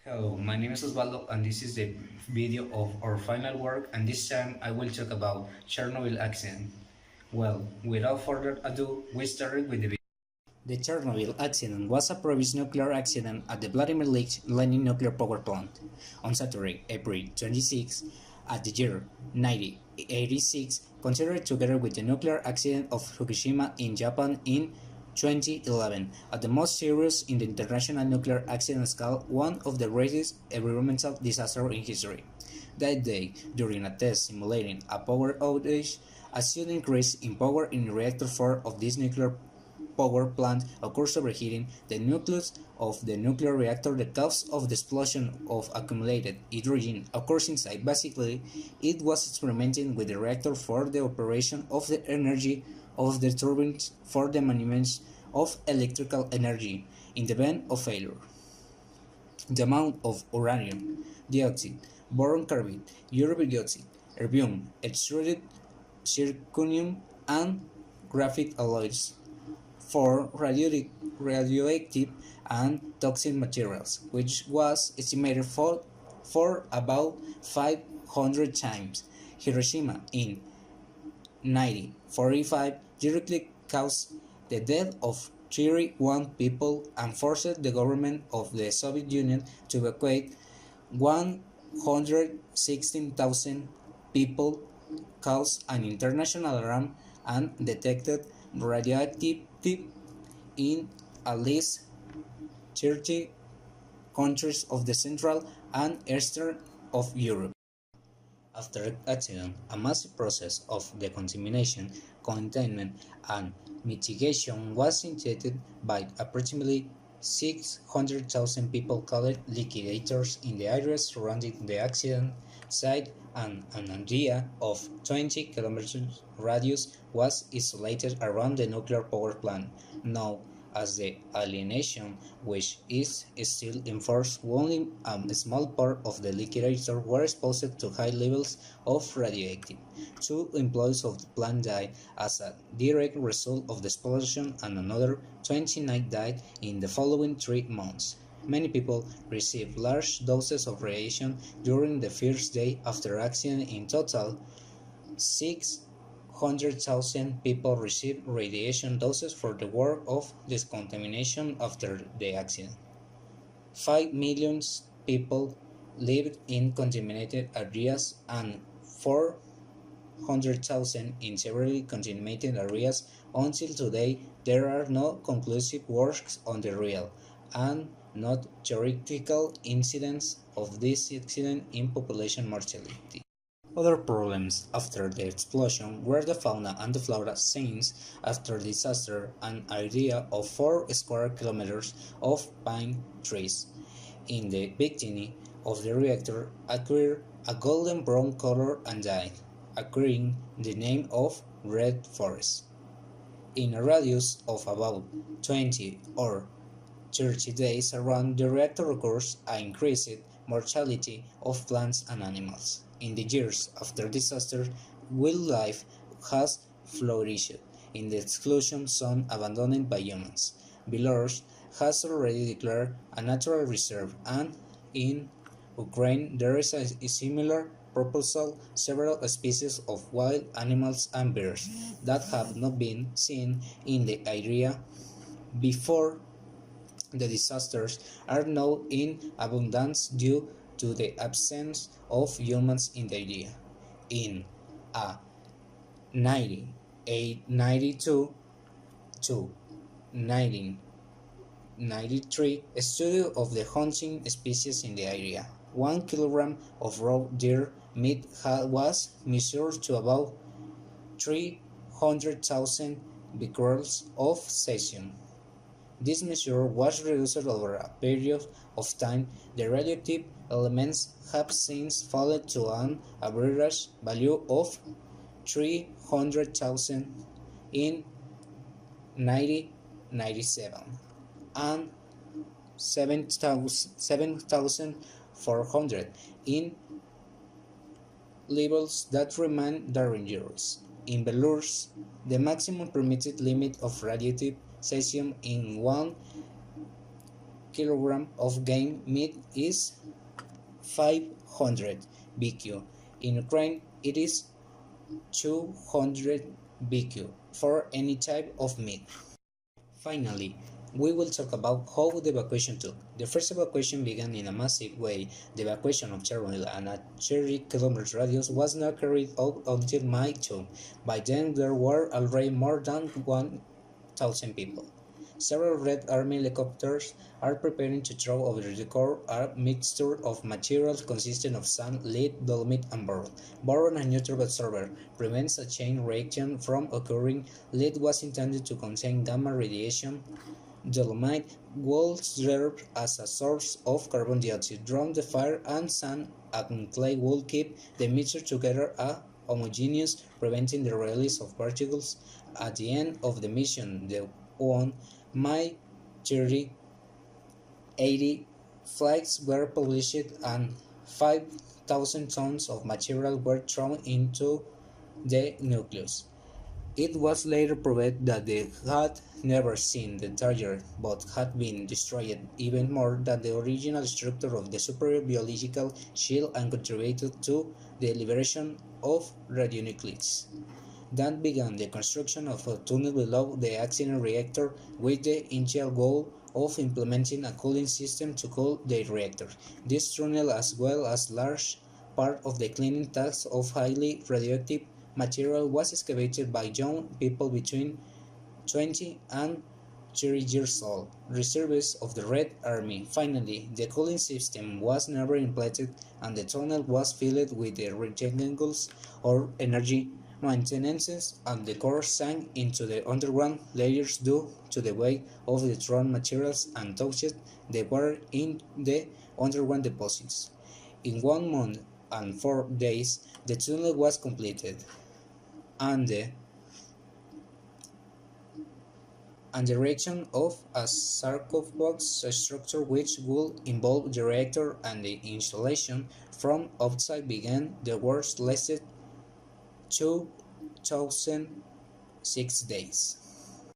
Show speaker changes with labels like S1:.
S1: Hello, my name is Osvaldo and this is the video of our final work, and this time I will talk about Chernobyl accident. Well, without further ado, we started with the video. The Chernobyl accident was a previous nuclear accident at the Vladimir Lenin nuclear power plant on Saturday, April 26, at the year 1986, considered together with the nuclear accident of Fukushima in Japan in 2011 as the most serious in the international nuclear accident scale, one of the greatest environmental disasters in history. That day, during a test simulating a power outage, a sudden increase in power in reactor 4 of this nuclear power plant occurs overheating the nucleus of the nuclear reactor. The cause of the explosion of accumulated hydrogen occurs inside. Basically, it was experimenting with the reactor for the operation of the energy of the turbines for the management of electrical energy in the event of failure. The amount of uranium dioxide, boron carbide, uranium dioxide, erbium, extruded zirconium, and graphite alloys for radioactive and toxic materials, which was estimated for about 500 times. Hiroshima in 1945 directly caused the death of 31 people and forced the government of the Soviet Union to evacuate 116,000 people, caused an international alarm, and detected radioactivity in at least 30 countries of the central and eastern of Europe. After the accident, a massive process of decontamination, containment, and mitigation was initiated by approximately 600,000 people called liquidators in the areas surrounding the accident site, and an area of 20 kilometers radius was isolated around the nuclear power plant, known as the alienation, which is still enforced. Only a small part of the liquidators were exposed to high levels of radioactivity. Two employees of the plant died as a direct result of the explosion, and another 29 died in the following 3 months. Many people received large doses of radiation during the first day after accident. In total, 600,000 people received radiation doses for the work of decontamination after the accident. 5 million people lived in contaminated areas and 400,000 in severely contaminated areas. Until today, there are no conclusive works on the real and not theoretical incidence of this accident in population mortality. Other problems after the explosion were the fauna and the flora, since after the disaster an area of 4 square kilometers of pine trees in the vicinity of the reactor acquired a golden brown color and died, acquiring the name of red forest. In a radius of about 20 or 30 days around the reactor occurs an increased mortality of plants and animals. In the years after disaster, wildlife has flourished in the exclusion zone abandoned by humans. Belarus has already declared a natural reserve, and in Ukraine there is a similar proposal. Several species of wild animals and birds that have not been seen in the area before the disasters are now in abundance due to the absence of humans in the area. In a 1992 to 1993 study of the hunting species in the area, 1 kilogram of raw deer meat was measured to about 300,000 becquerels of cesium. This measure was reduced over a period of time. The radioactive elements have since fallen to an average value of 300,000 in 1997 and 7,400 in levels that remain dangerous. In Belarus, the maximum permitted limit of radioactive cesium in 1 kilogram of game meat is 500 BQ. In Ukraine, it is 200 BQ for any type of meat. Finally, we will talk about how the evacuation took. The first evacuation began in a massive way. The evacuation of Chernobyl and a 30-kilometer radius was not carried out until May 2. By then, there were already more than 1,000 people. Several Red Army helicopters are preparing to throw over the core a mixture of materials consisting of sand, lead, dolomite, and boron. Boron, a neutral absorber, prevents a chain reaction from occurring. Lead was intended to contain gamma radiation. Dolomite will serve as a source of carbon dioxide from the fire, and sand and clay will keep the mixture together a homogeneous, preventing the release of particles. At the end of the mission, the 1 May 30, 80 flags were published and 5,000 tons of material were thrown into the nucleus. It was later proved that they had never seen the target but had been destroyed even more than the original structure of the superior biological shield and contributed to the liberation of radionuclides. That began the construction of a tunnel below the accident reactor with the initial goal of implementing a cooling system to cool the reactor. This tunnel, as well as large part of the cleaning task of highly radioactive material, was excavated by young people between 20 and 30 years old, reservists of the Red Army. Finally, the cooling system was never implemented and the tunnel was filled with the rectangles or energy maintenance, and the core sank into the underground layers due to the weight of the thrown materials and touched the water in the underground deposits. In 1 month and 4 days, the tunnel was completed, and the erection of a sarcophagus structure which would involve the reactor and the installation from outside began. The work lasted 2,006 days.